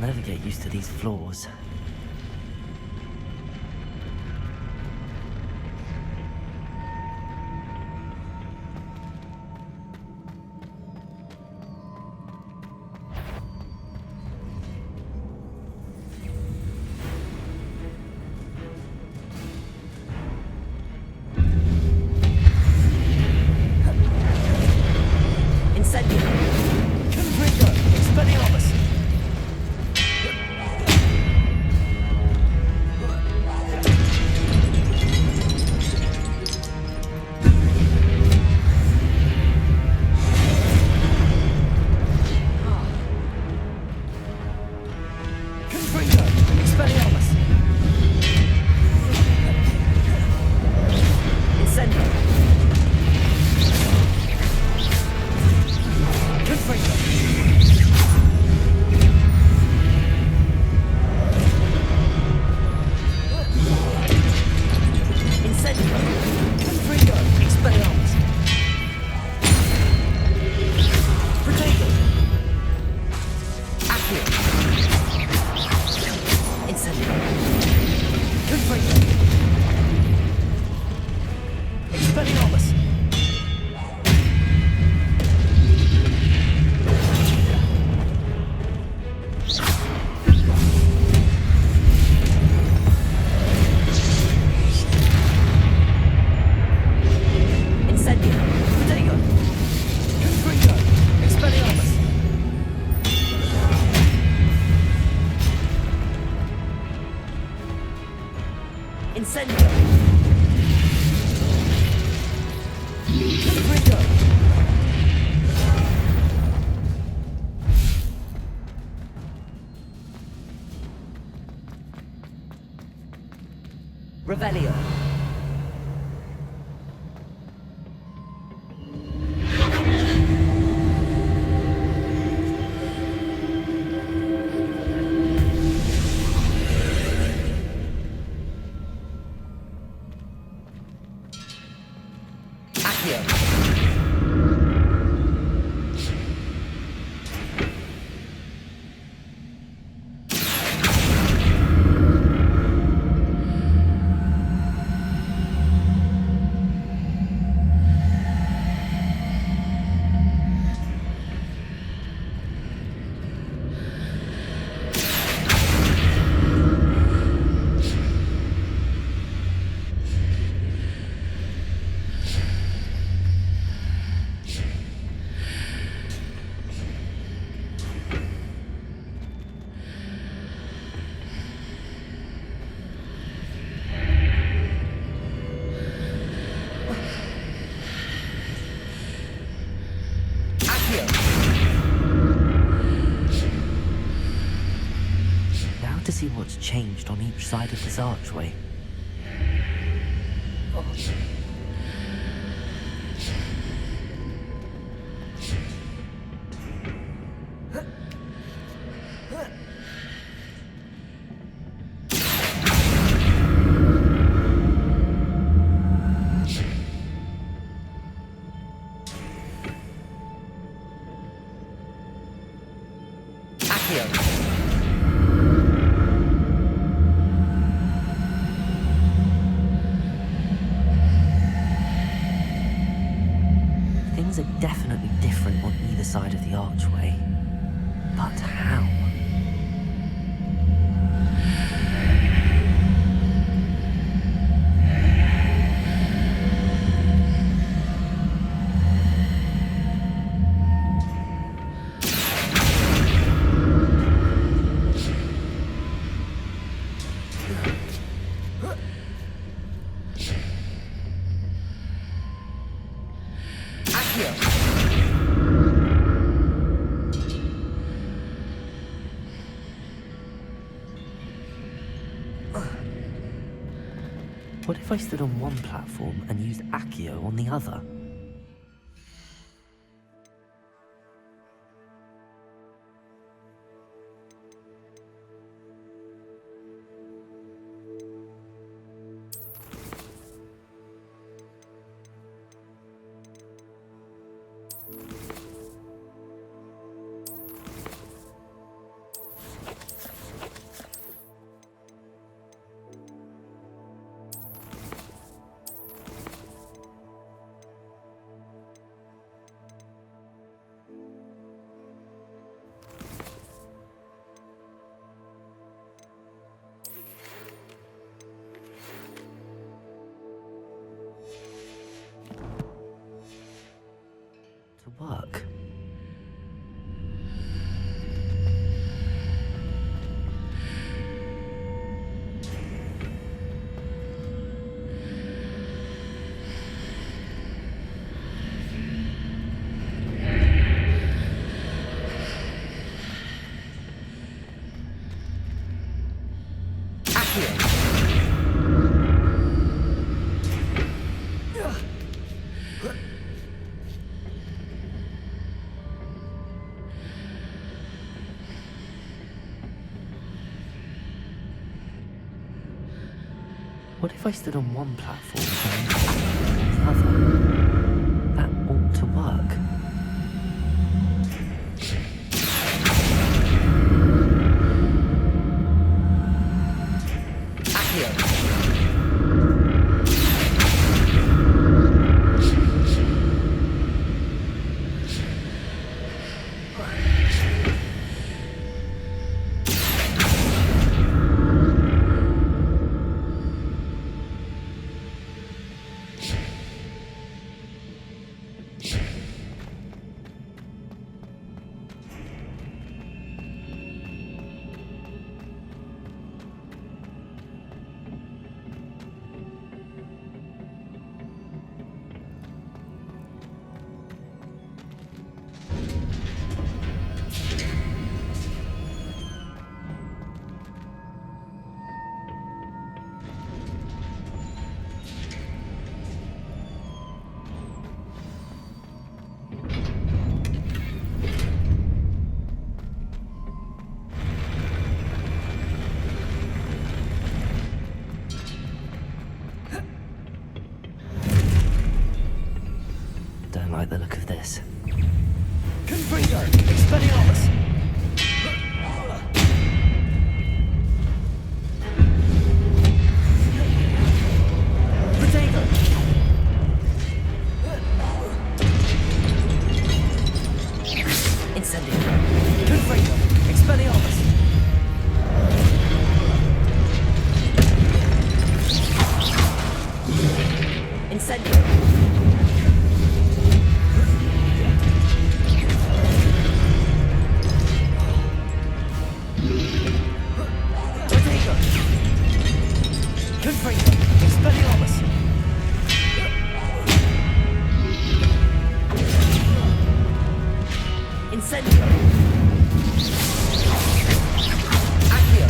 never get used to these floors. Revelio. Now to see what's changed on each side of this archway. Things are definitely different on either side of the archway. But how? What if I stood on one platform and used Accio on the other? What if I stood on one platform and the other? That ought to work. Don't like the look of this. Confringo! Expelliarmus! Protego! Incendio. Confringo! Expelliarmus! Incendio. Confringo! Expelliarmus! Incendio. Accio!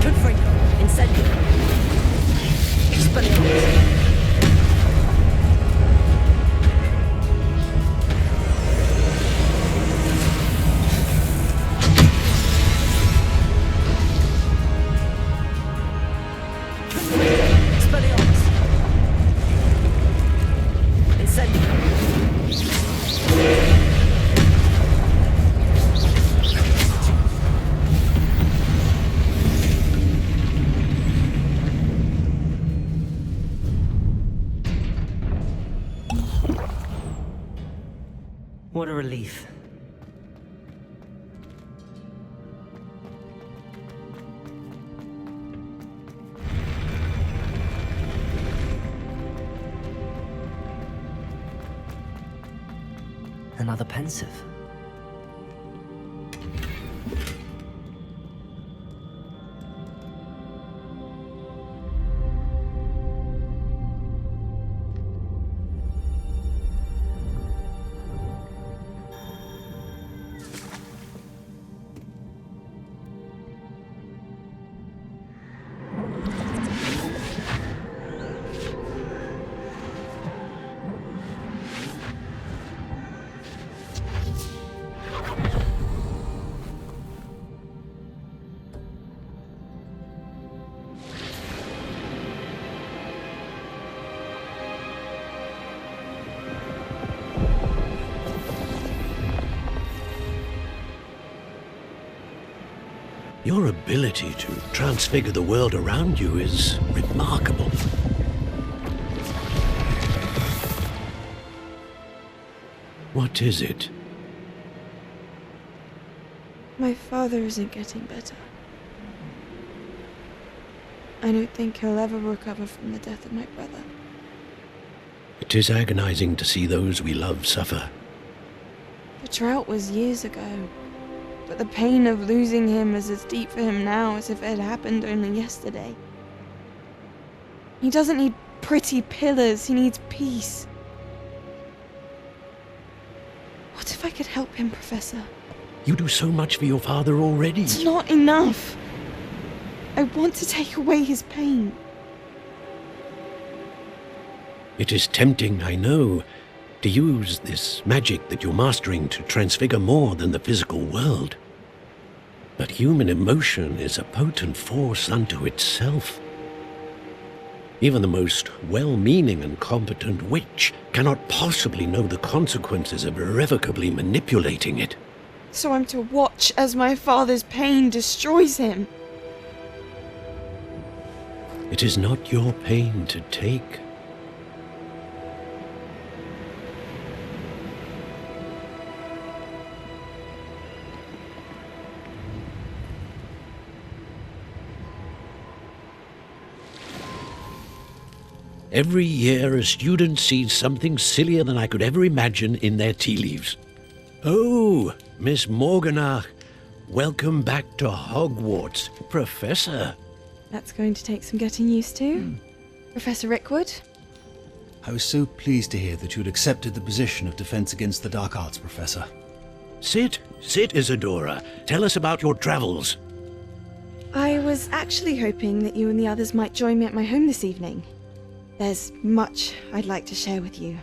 Confringo. Incendio. Expelliarmus. Expelliarmus. Incendio. What a relief. Another pensive. Your ability to transfigure the world around you is remarkable. What is it? My father isn't getting better. I don't think he'll ever recover from the death of my brother. It is agonizing to see those we love suffer. The drought was years ago, but the pain of losing him is as deep for him now as if it had happened only yesterday. He doesn't need pretty pillars, he needs peace. What if I could help him, Professor? You do so much for your father already. It's not enough. I want to take away his pain. It is tempting, I know, to use this magic that you're mastering to transfigure more than the physical world. But human emotion is a potent force unto itself. Even the most well-meaning and competent witch cannot possibly know the consequences of irrevocably manipulating it. So I'm to watch as my father's pain destroys him. It is not your pain to take. Every year a student sees something sillier than I could ever imagine in their tea leaves. Oh, Miss Morganach, welcome back to Hogwarts, Professor. That's going to take some getting used to. Professor Rickwood? I was so pleased to hear that you had accepted the position of Defense Against the Dark Arts, Professor. Sit, Isadora. Tell us about your travels. I was actually hoping that you and the others might join me at my home this evening. There's much I'd like to share with you.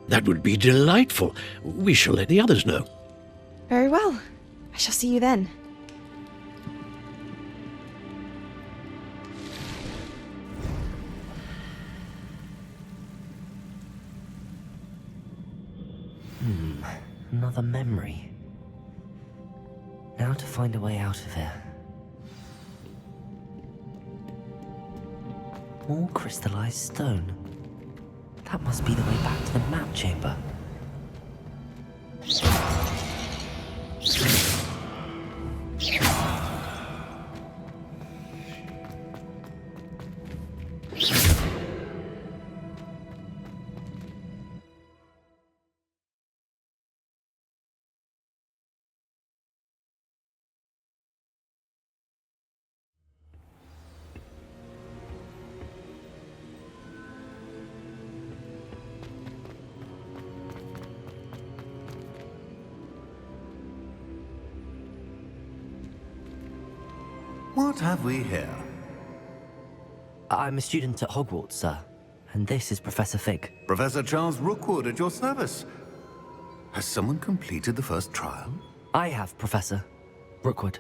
That would be delightful. We shall let the others know. Very well. I shall see you then. Another memory. Now to find a way out of here. More crystallized stone. That must be the way back to the map chamber. What have we here? I'm a student at Hogwarts, sir. And this is Professor Fig. Professor Charles Rookwood at your service. Has someone completed the first trial? I have, Professor Rookwood.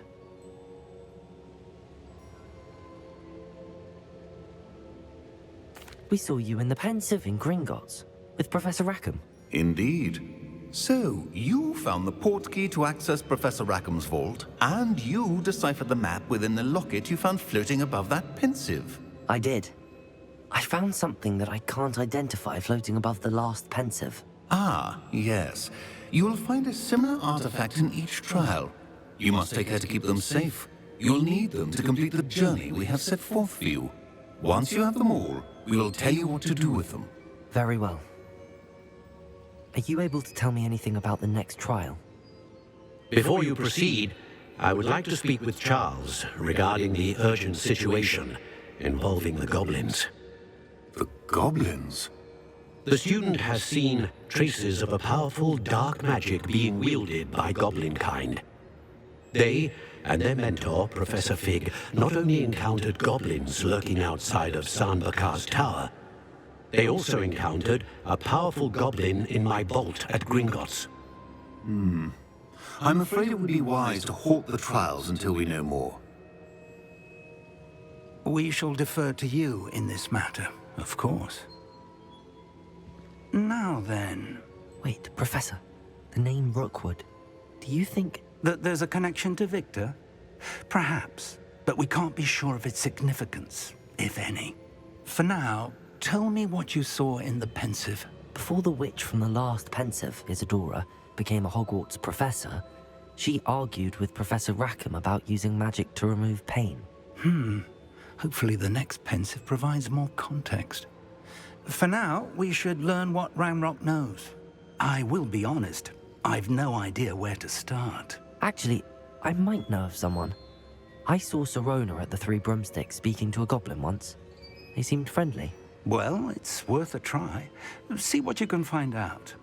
We saw you in the Pensive in Gringotts with Professor Rackham. Indeed. So, you found the portkey to access Professor Rackham's vault, and you deciphered the map within the locket you found floating above that Pensive. I did. I found something that I can't identify floating above the last Pensive. Ah, yes. You will find a similar artifact in each trial. You must take care to keep them safe. You'll need them to complete the journey we have set forth for you. Once you have them all, we will tell you what to do with them. Very well. Are you able to tell me anything about the next trial? Before you proceed, I would like to speak with Charles regarding the urgent situation involving the goblins. The goblins? The student has seen traces of a powerful dark magic being wielded by goblin kind. They and their mentor, Professor Fig, not only encountered goblins lurking outside of Sanbakar's tower, they also encountered a powerful goblin in my vault at Gringotts. I'm afraid it would be wise to halt the trials until we know more. We shall defer to you in this matter, of course. Now then, Wait, Professor. The name Rookwood. Do you think... that there's a connection to Victor? Perhaps, but we can't be sure of its significance, if any. For now, tell me what you saw in the Pensive. Before the witch from the last Pensive, Isadora, became a Hogwarts professor, she argued with Professor Rackham about using magic to remove pain. Hopefully the next Pensive provides more context. For now, we should learn what Ramrock knows. I will be honest, I've no idea where to start. Actually, I might know of someone. I saw Sirona at the Three Broomsticks speaking to a goblin once. They seemed friendly. Well, it's worth a try. See what you can find out.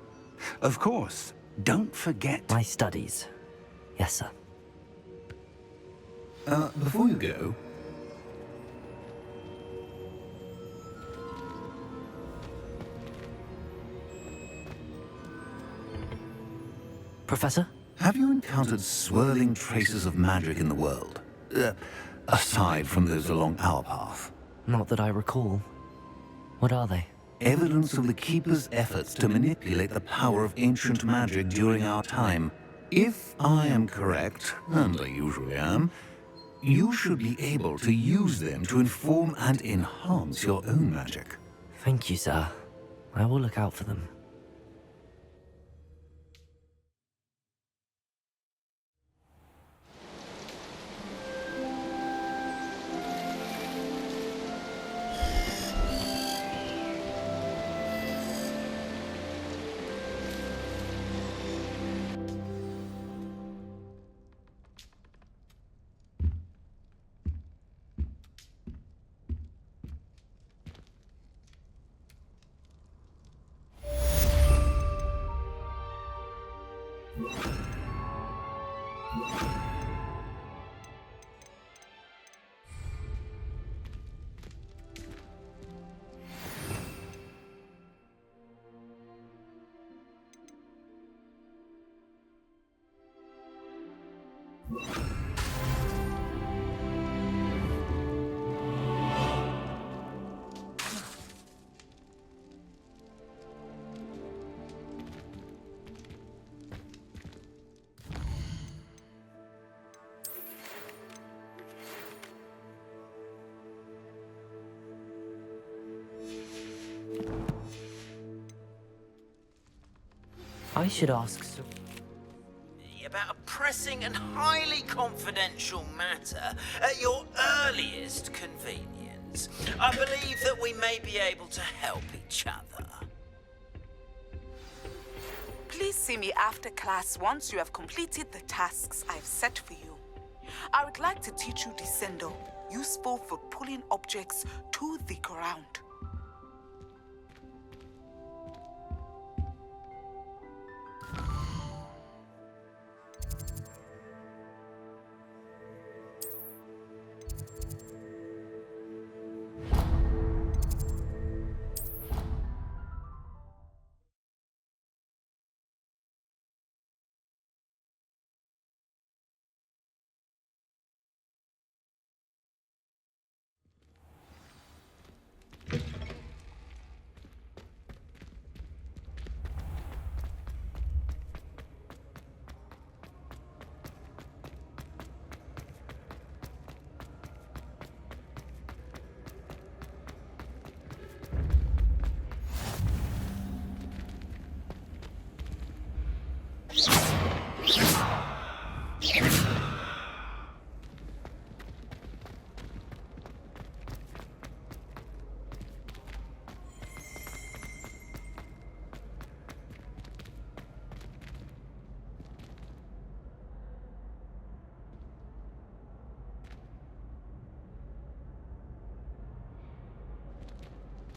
Of course, don't forget... My studies. Yes, sir. Before you go, Professor? have you encountered swirling traces of magic in the world? Aside from those along our path. Not that I recall. What are they? Evidence of the Keeper's efforts to manipulate the power of ancient magic during our time. If I am correct, and I usually am, you should be able to use them to inform and enhance your own magic. Thank you, sir. I will look out for them. I should ask... about a pressing and highly confidential matter at your earliest convenience. I believe that we may be able to help each other. Please see me after class once you have completed the tasks I've set for you. I would like to teach you Descendo, useful for pulling objects to the ground.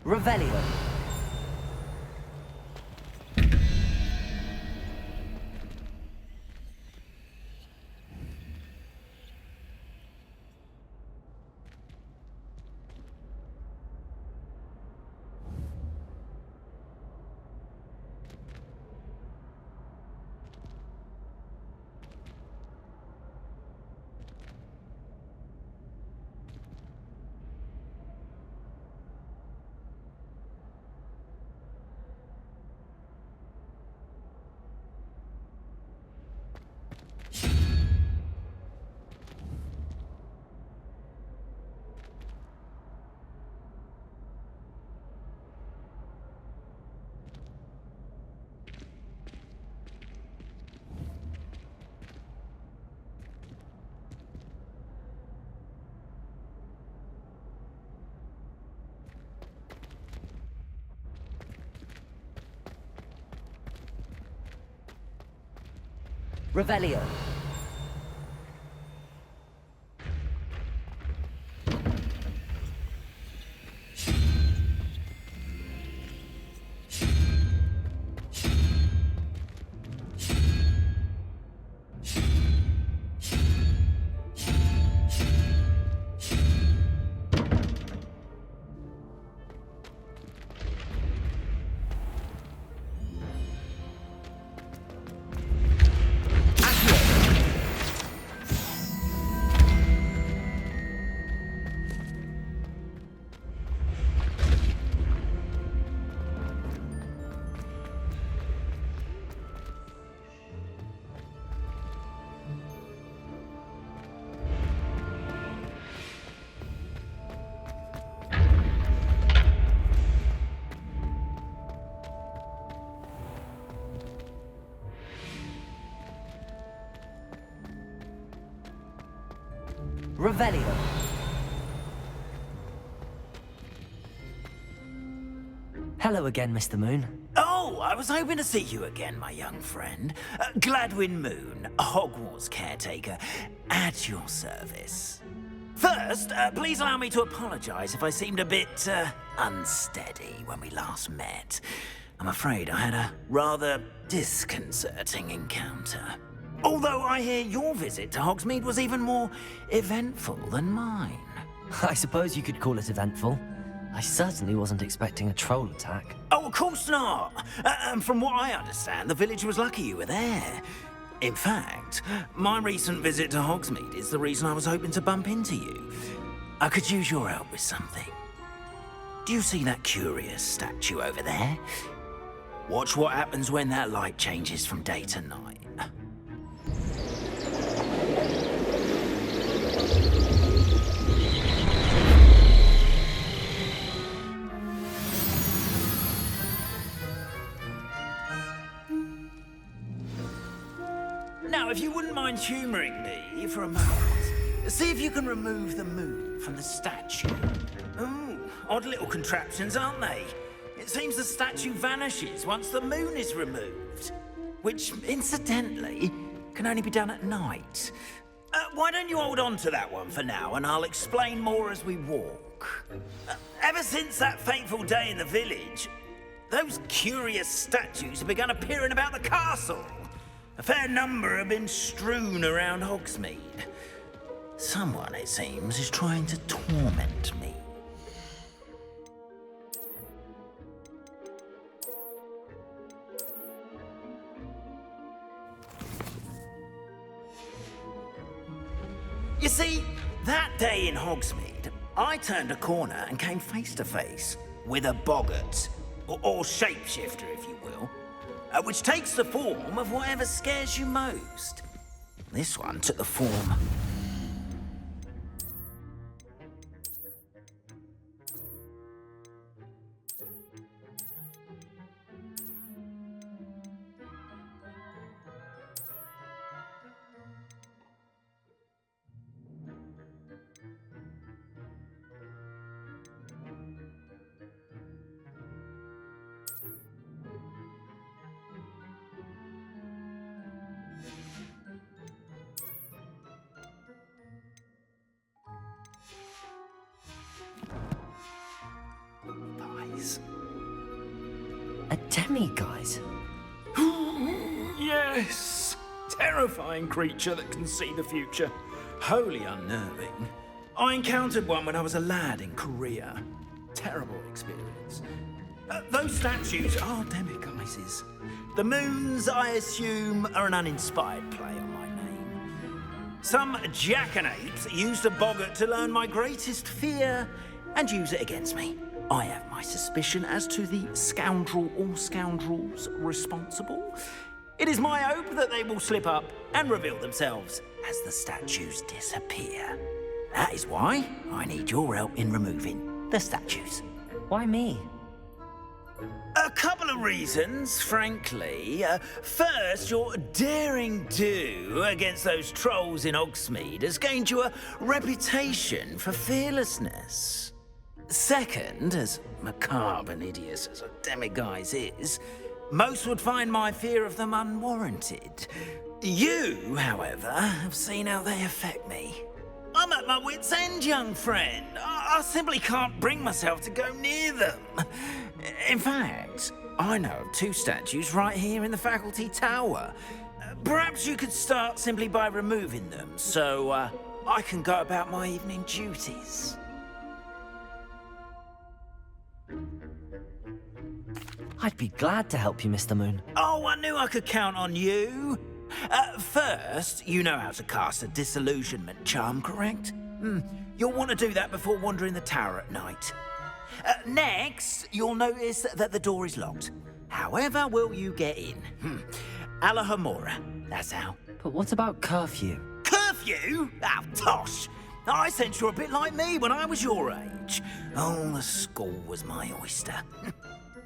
Revelio. Revelio. Revelio. Hello again, Mr. Moon. Oh, I was hoping to see you again, my young friend. Gladwin Moon, Hogwarts caretaker, at your service. First, please allow me to apologize if I seemed a bit, unsteady when we last met. I'm afraid I had a rather disconcerting encounter. Although I hear your visit to Hogsmeade was even more eventful than mine. I suppose you could call it eventful. I certainly wasn't expecting a troll attack. Oh, of course not. And from what I understand, the village was lucky you were there. In fact, my recent visit to Hogsmeade is the reason I was hoping to bump into you. I could use your help with something. Do you see that curious statue over there? Watch what happens when that light changes from day to night. Now, if you wouldn't mind humouring me for a moment, see if you can remove the moon from the statue. Ooh, odd little contraptions, aren't they? It seems the statue vanishes once the moon is removed, which, incidentally, can only be done at night. Why don't you hold on to that one for now, and I'll explain more as we walk. Ever since that fateful day in the village, those curious statues have begun appearing about the castle. A fair number have been strewn around Hogsmeade. Someone, it seems, is trying to torment me. You see, that day in Hogsmeade, I turned a corner and came face to face with a boggart, or shapeshifter, if you will. Which takes the form of whatever scares you most. This one took the form... A demiguise? Yes! Terrifying creature that can see the future. Wholly unnerving. I encountered one when I was a lad in Korea. Terrible experience. Those statues are demiguises. The moons, I assume, are an uninspired play on my name. Some jackanapes used a boggart to learn my greatest fear and use it against me. I have my suspicion as to the scoundrel or scoundrels responsible. It is my hope that they will slip up and reveal themselves as the statues disappear. That is why I need your help in removing the statues. Why me? A couple of reasons, frankly. First, your daring do against those trolls in Hogsmeade has gained you a reputation for fearlessness. Second, as macabre and hideous as a demiguise is, most would find my fear of them unwarranted. You, however, have seen how they affect me. I'm at my wit's end, young friend. I simply can't bring myself to go near them. In fact, I know of 2 statues right here in the faculty tower. Perhaps you could start simply by removing them, so I can go about my evening duties. I'd be glad to help you, Mr. Moon. Oh, I knew I could count on you. First, you know how to cast a disillusionment charm, correct? You'll want to do that before wandering the tower at night. Next, you'll notice that the door is locked. However will you get in? Alahomora, that's how. But what about curfew? Curfew? Oh, tosh! I sense you're a bit like me when I was your age. Oh, the school was my oyster.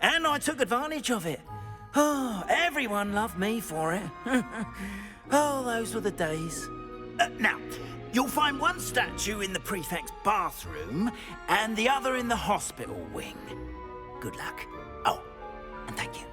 And I took advantage of it. Oh, everyone loved me for it. Oh, those were the days. Now, you'll find one statue in the prefect's bathroom and the other in the hospital wing. Good luck. Oh, and thank you.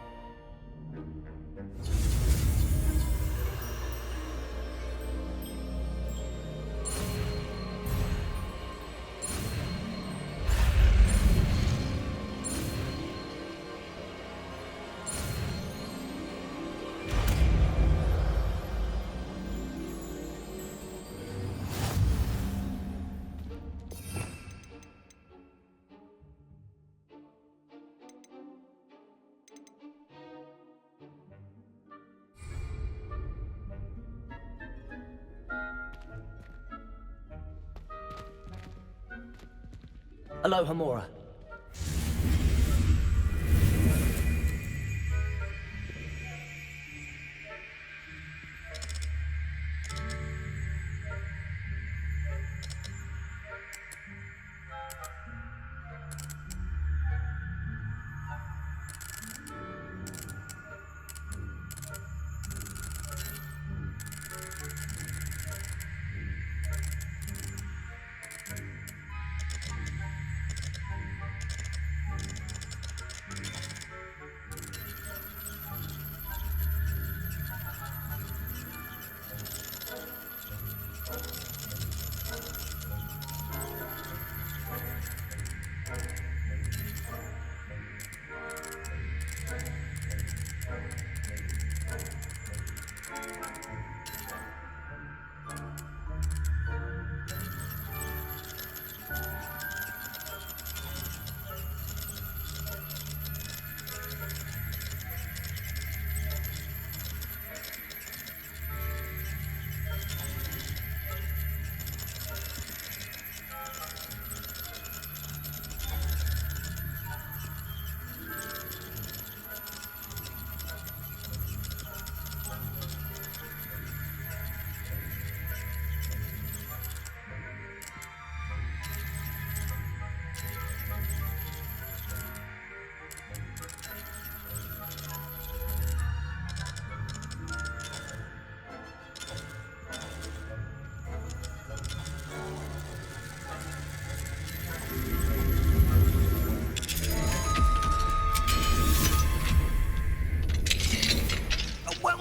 Alohomora.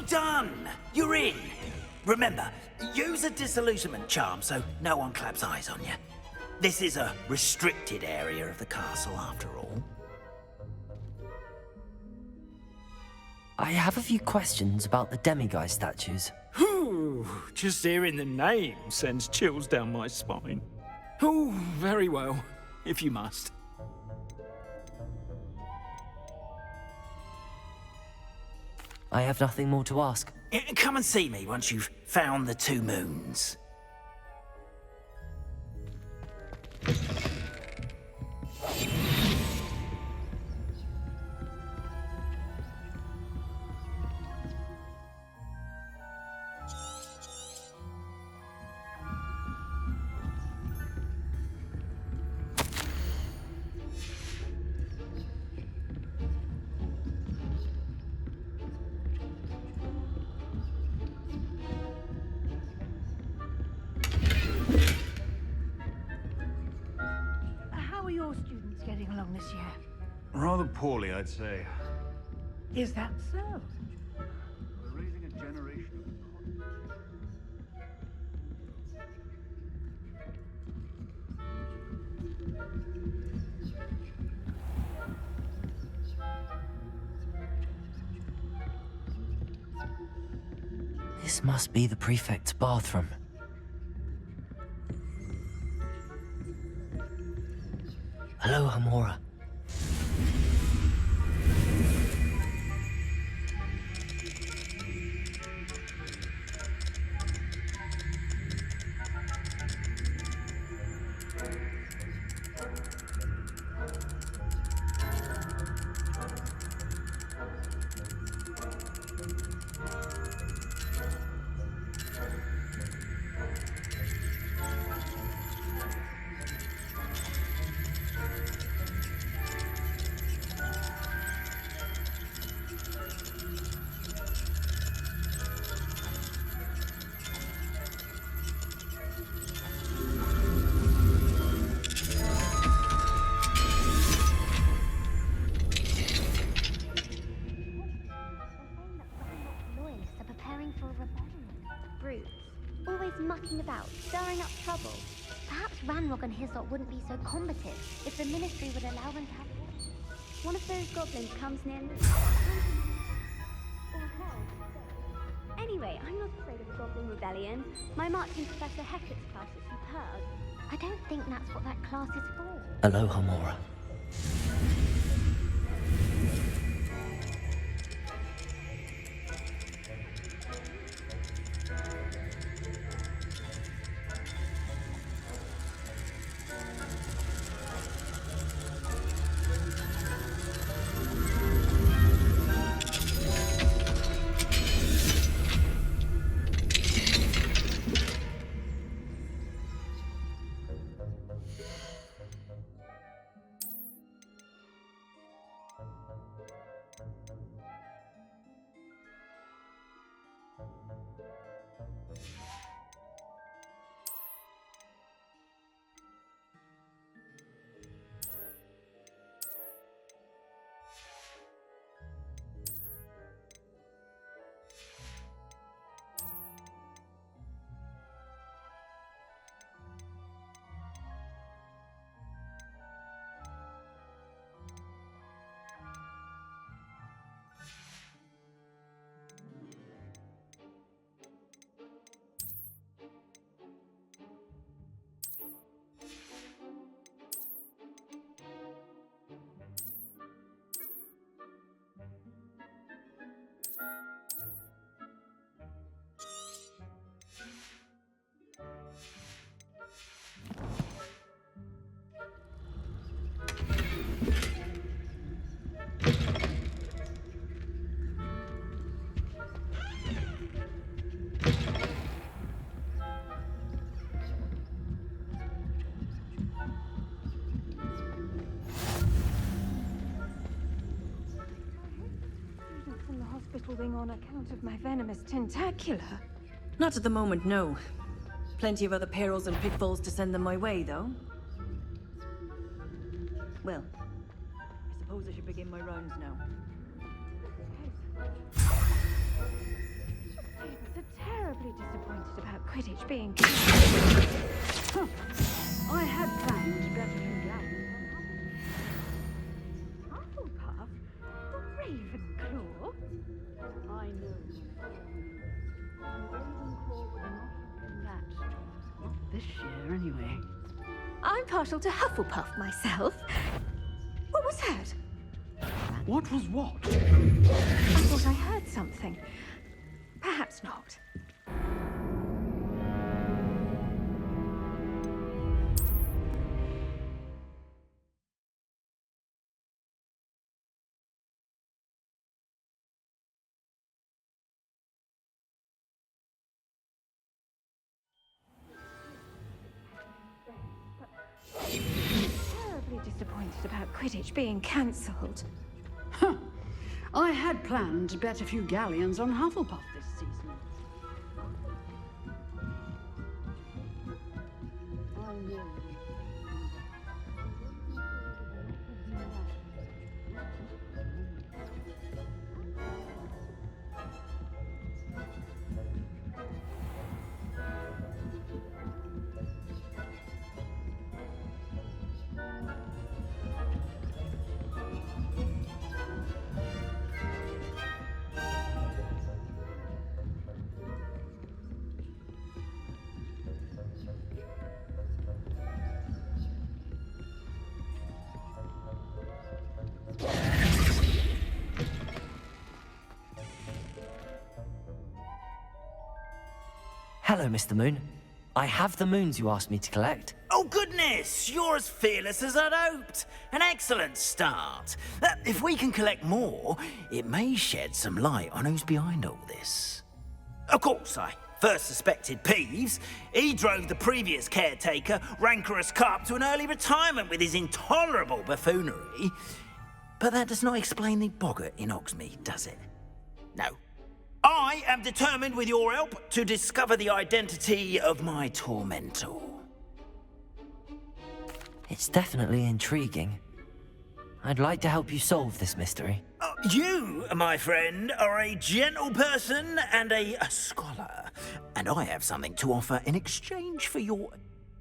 Done! You're in! Remember, use a disillusionment charm so no one claps eyes on you. This is a restricted area of the castle, after all. I have a few questions about the demiguise statues. Whew, just hearing the name sends chills down my spine. Oh, very well, if you must. I have nothing more to ask. Come and see me once you've found the 2 moons. How are your students getting along this year? Rather poorly, I'd say. Is that so? We're raising a generation of... This must be the prefect's bathroom. Hello, Hamura. Mucking about, stirring up trouble. Perhaps Ranrock and his lot wouldn't be so combative if the Ministry would allow them to have war. One of those goblins comes near Anyway, I'm not afraid of a goblin rebellion. My marching Professor Hector's class is superb. I don't think that's what that class is for. Hello, Hamura. Wing on account of my venomous tentacular. Not at the moment, no. Plenty of other perils and pitfalls to send them my way, though. Well, I suppose I should begin my rounds now. Students are terribly disappointed about Quidditch being... I had planned better than that. Hufflepuff? Ravenclaw? Not this year, anyway. I'm partial to Hufflepuff myself. What was that? What was what? I thought I heard something. Perhaps not. Terribly disappointed about Quidditch being cancelled. Huh. I had planned to bet a few galleons on Hufflepuff this season. Hello, Mr. Moon. I have the moons you asked me to collect. Oh, goodness! You're as fearless as I'd hoped. An excellent start. If we can collect more, it may shed some light on who's behind all this. Of course, I first suspected Peeves. He drove the previous caretaker, Rancorous Carp, to an early retirement with his intolerable buffoonery. But that does not explain the boggart in Hogsmeade, does it? No. I am determined, with your help, to discover the identity of my tormentor. It's definitely intriguing. I'd like to help you solve this mystery. You, my friend, are a gentle person and a scholar, and I have something to offer in exchange for your...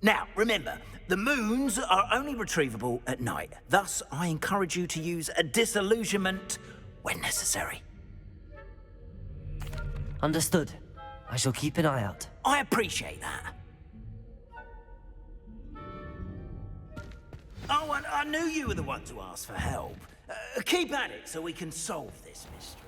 Now, remember, the moons are only retrievable at night. Thus, I encourage you to use a disillusionment when necessary. Understood. I shall keep an eye out. I appreciate that. Oh, and I knew you were the one to ask for help. Keep at it so we can solve this mystery.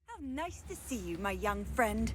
How nice to see you, my young friend.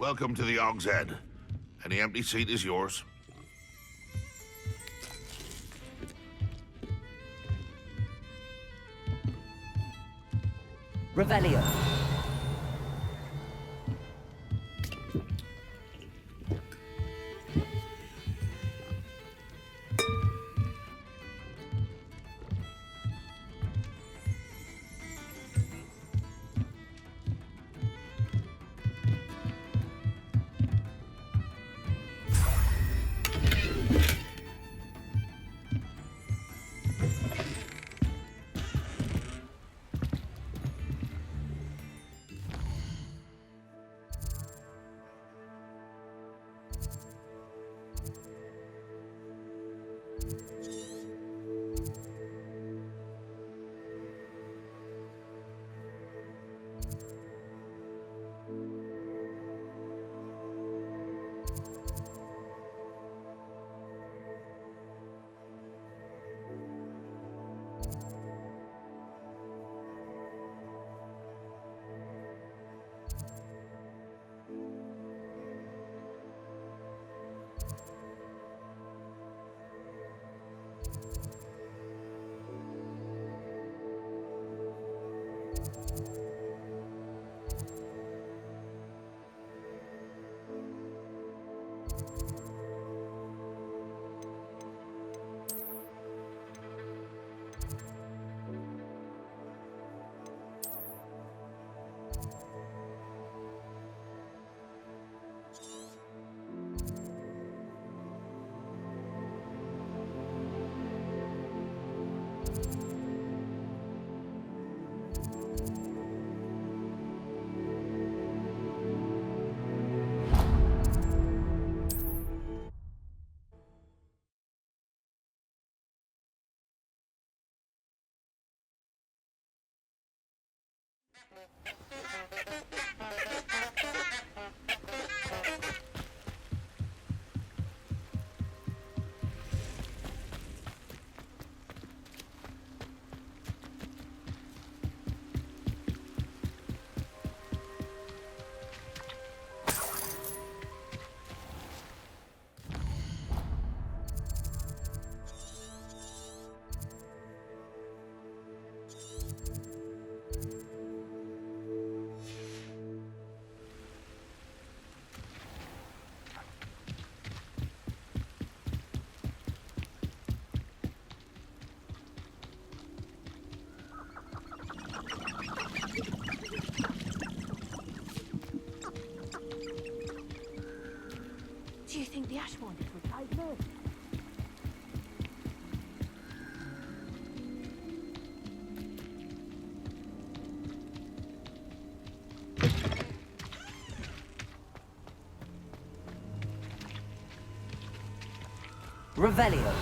Welcome to the Og's Head. Any empty seat is yours. Revelio. Do you think the Ash wanted would like this? Revelio.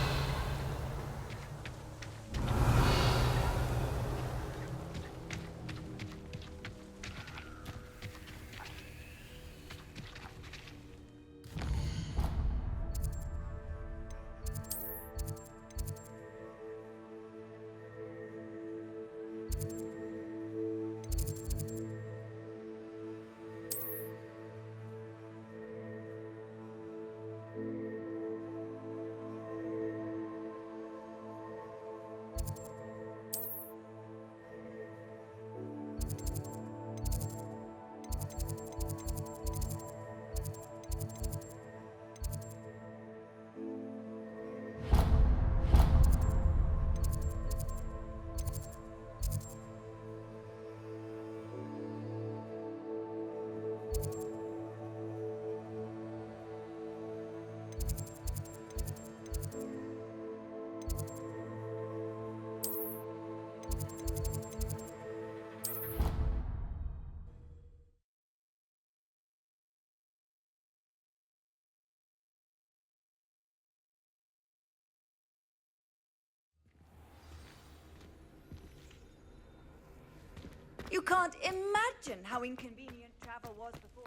You can't imagine how inconvenient travel was before.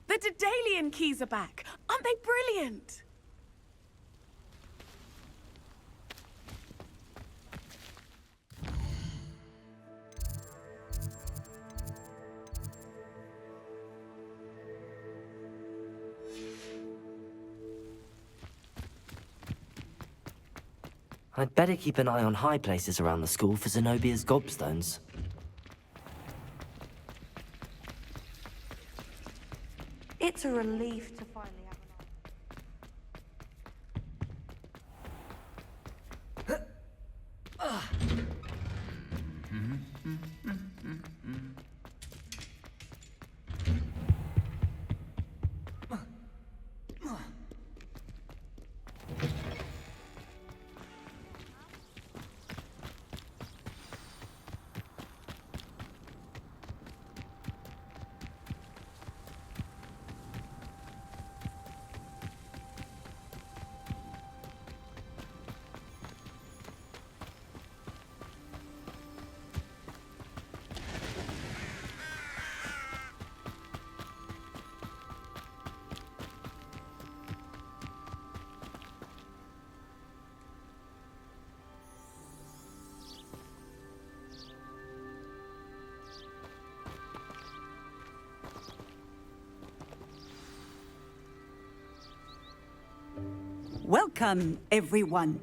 The Daedalian keys are back. Aren't they brilliant? I'd better keep an eye on high places around the school for Zenobia's gobstones. It's a relief to finally have Welcome, everyone.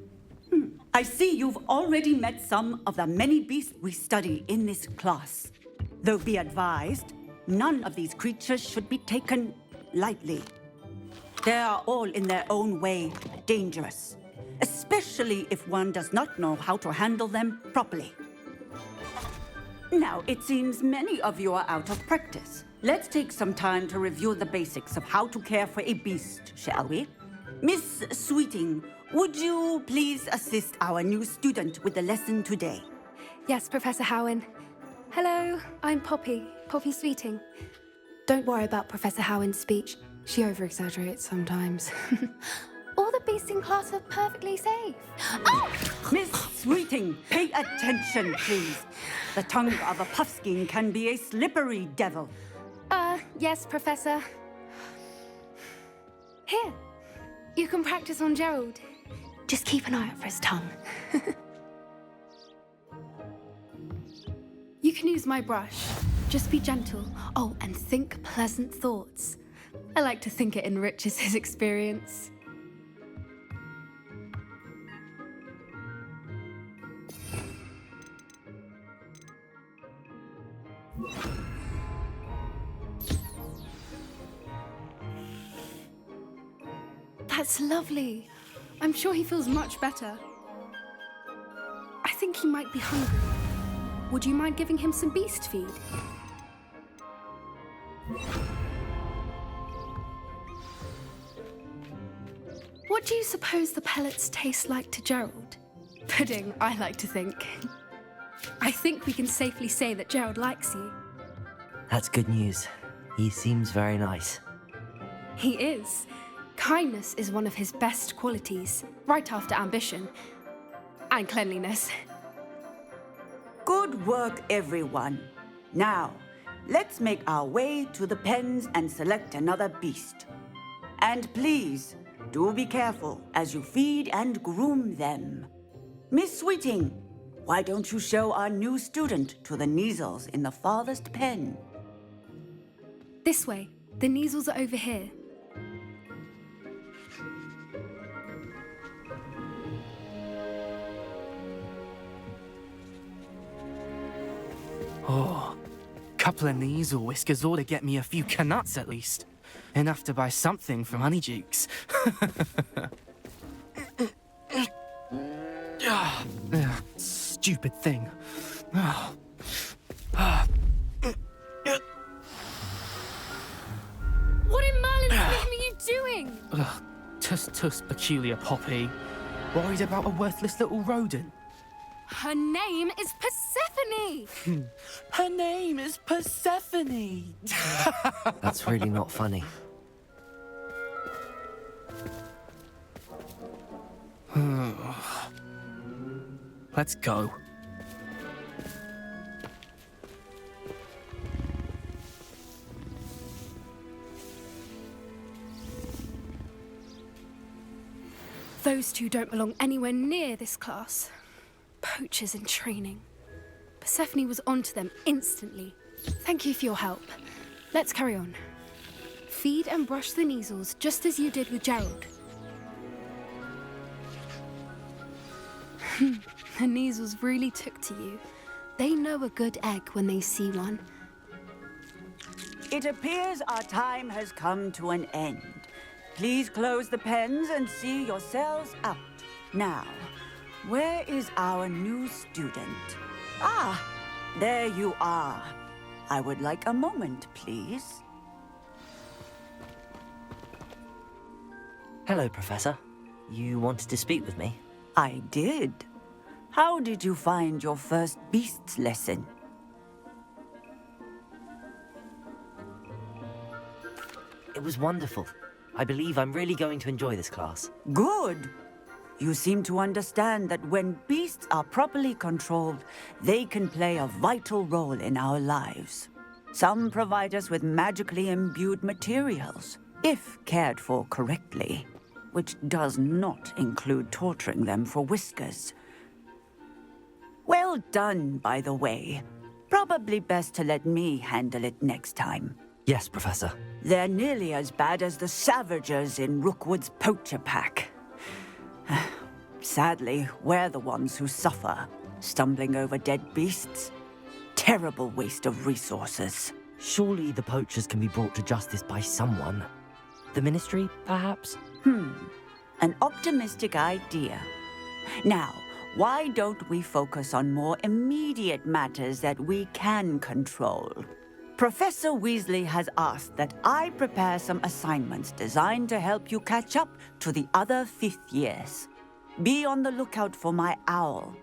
I see you've already met some of the many beasts we study in this class. Though be advised, none of these creatures should be taken lightly. They are all in their own way dangerous, especially if one does not know how to handle them properly. Now, it seems many of you are out of practice. Let's take some time to review the basics of how to care for a beast, shall we? Miss Sweeting, would you please assist our new student with the lesson today? Yes, Professor Howen. Hello, I'm Poppy Sweeting. Don't worry about Professor Howen's speech. She over-exaggerates sometimes. All the beasts in class are perfectly safe. Oh! Miss Sweeting, pay attention, please. The tongue of a puffskein can be a slippery devil. Yes, Professor. Here. You can practice on Gerald. Just keep an eye out for his tongue. You can use my brush. Just be gentle. Oh, and think pleasant thoughts. I like to think it enriches his experience. That's lovely. I'm sure he feels much better. I think he might be hungry. Would you mind giving him some beast feed? What do you suppose the pellets taste like to Gerald? Pudding, I like to think. I think we can safely say that Gerald likes you. That's good news. He seems very nice. He is. Kindness is one of his best qualities, right after ambition and cleanliness. Good work, everyone. Now, let's make our way to the pens and select another beast. And please, do be careful as you feed and groom them. Miss Sweeting, why don't you show our new student to the Neasels in the farthest pen? This way. The Neasels are over here. Oh, couple of knees or whiskers ought to get me a few canuts at least. Enough to buy something from Honeydukes. Stupid thing. What in Merlin's name are you doing? Tuss, peculiar Poppy. Worried about a worthless little rodent. Her name is Persephone! Her name is Persephone! That's really not funny. Let's go. Those two don't belong anywhere near this class. Poachers in training. Persephone was onto them instantly. Thank you for your help. Let's carry on. Feed and brush the Neasels just as you did with Gerald. The Kneasels really took to you. They know a good egg when they see one. It appears our time has come to an end. Please close the pens and see yourselves out. Now, where is our new student? Ah, there you are. I would like a moment, please. Hello, Professor. You wanted to speak with me? I did. How did you find your first beasts lesson? It was wonderful. I believe I'm really going to enjoy this class. Good. You seem to understand that when beasts are properly controlled, they can play a vital role in our lives. Some provide us with magically imbued materials, if cared for correctly, which does not include torturing them for whiskers. Well done, by the way. Probably best to let me handle it next time. Yes, Professor. They're nearly as bad as the Savagers in Rookwood's poacher pack. Sadly, we're the ones who suffer, stumbling over dead beasts. Terrible waste of resources. Surely the poachers can be brought to justice by someone. The Ministry, perhaps? An optimistic idea. Now, why don't we focus on more immediate matters that we can control? Professor Weasley has asked that I prepare some assignments designed to help you catch up to the other 5th years. Be on the lookout for my owl.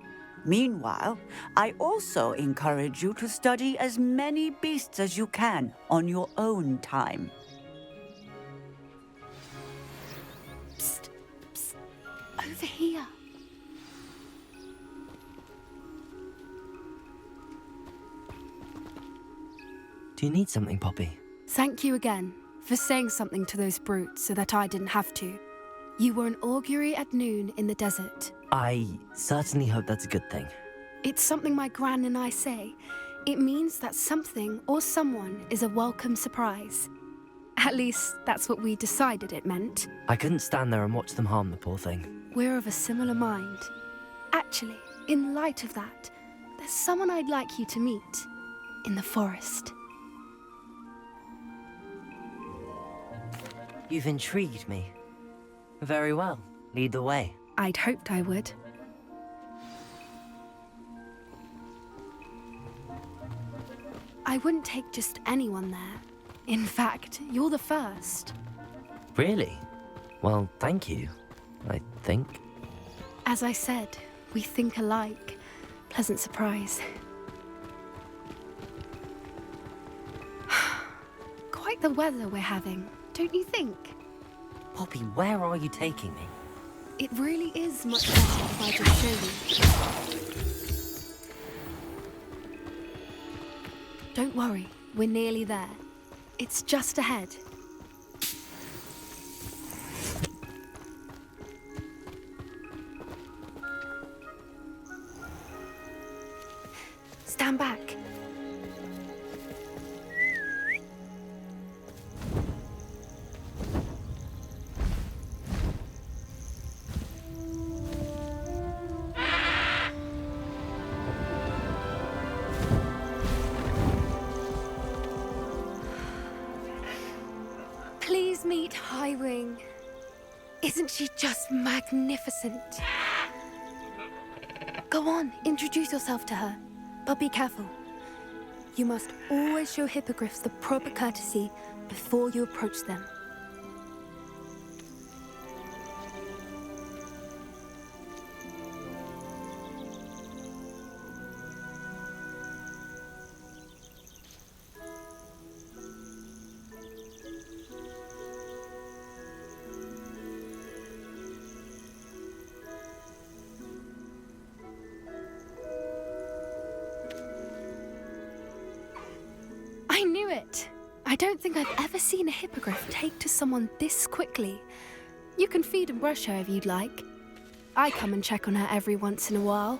Meanwhile, I also encourage you to study as many beasts as you can on your own time. Psst, psst. Over here. Do you need something, Poppy? Thank you again for saying something to those brutes so that I didn't have to. You were an augury at noon in the desert. I certainly hope that's a good thing. It's something my gran and I say. It means that something or someone is a welcome surprise. At least, that's what we decided it meant. I couldn't stand there and watch them harm the poor thing. We're of a similar mind. Actually, in light of that, there's someone I'd like you to meet. In the forest. You've intrigued me. Very well. Lead the way. I'd hoped I would. I wouldn't take just anyone there. In fact, you're the first. Really? Well, thank you, I think. As I said, we think alike. Pleasant surprise. Quite the weather we're having, don't you think? Poppy, where are you taking me? It really is much better if I just show you. Don't worry, we're nearly there. It's just ahead. Stand back. Please meet Highwing. Isn't she just magnificent? Go on, introduce yourself to her. But be careful. You must always show hippogriffs the proper courtesy before you approach them. I knew it! I don't think I've ever seen a hippogriff take to someone this quickly. You can feed and brush her if you'd like. I come and check on her every once in a while.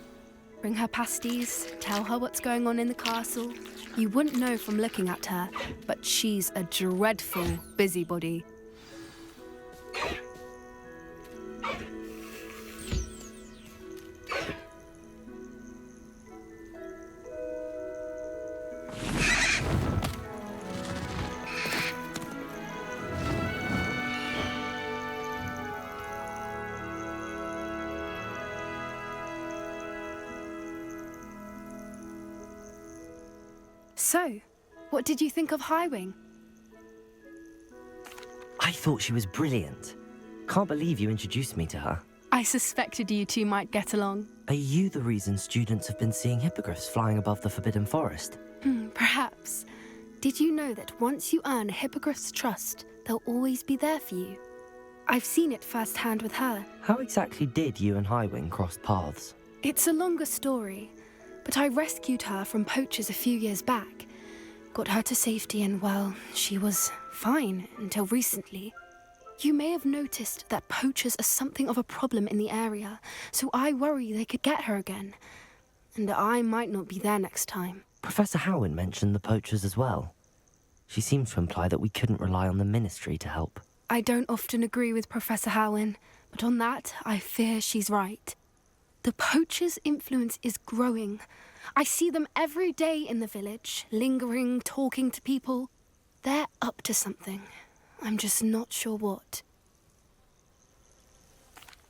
Bring her pasties, tell her what's going on in the castle. You wouldn't know from looking at her, but she's a dreadful busybody. So, what did you think of Highwing? I thought she was brilliant. Can't believe you introduced me to her. I suspected you two might get along. Are you the reason students have been seeing hippogriffs flying above the Forbidden Forest? Perhaps. Did you know that once you earn a hippogriff's trust, they'll always be there for you? I've seen it firsthand with her. How exactly did you and Highwing cross paths? It's a longer story, but I rescued her from poachers a few years back. Got her to safety and, well, she was fine until recently. You may have noticed that poachers are something of a problem in the area, so I worry they could get her again. And I might not be there next time. Professor Howin mentioned the poachers as well. She seemed to imply that we couldn't rely on the Ministry to help. I don't often agree with Professor Howin, but on that, I fear she's right. The poachers' influence is growing. I see them every day in the village, lingering, talking to people. They're up to something. I'm just not sure what.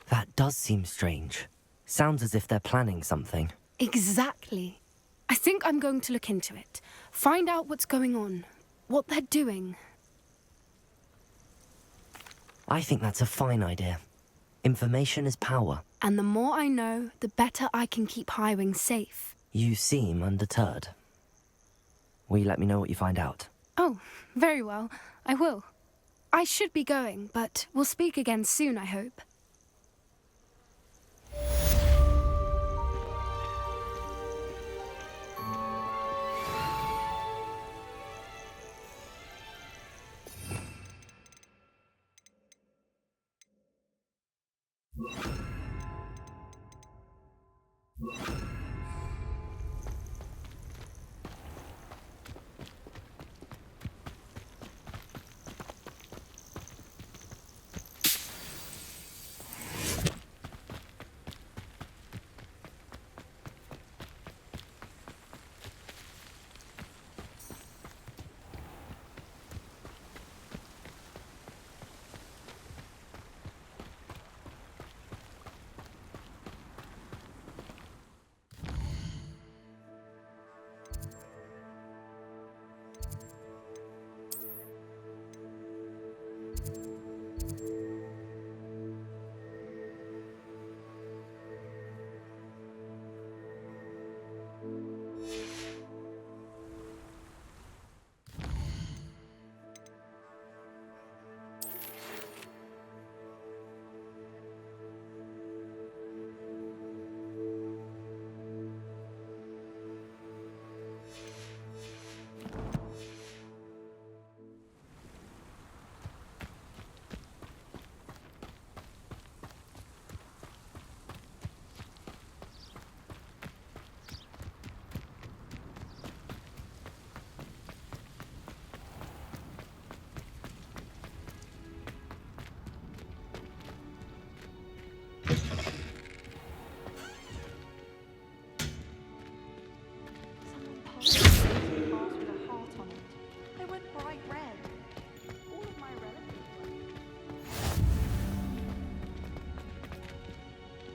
That does seem strange. Sounds as if they're planning something. Exactly. I think I'm going to look into it. Find out what's going on. What they're doing. I think that's a fine idea. Information is power. And the more I know, the better I can keep Highwing safe. You seem undeterred. Will you let me know what you find out? Oh, very well. I will. I should be going, but we'll speak again soon, I hope.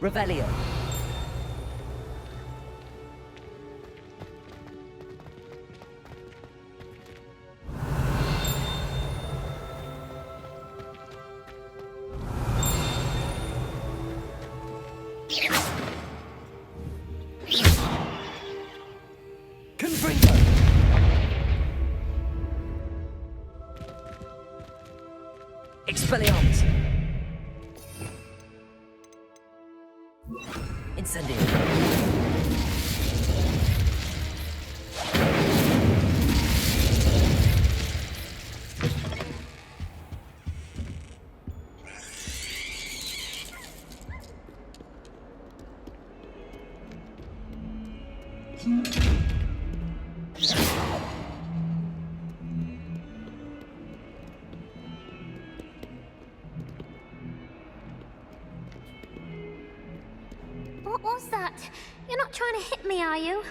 Revelio. Expelliarmus. Incendio. What was that? You're not trying to hit me, are you?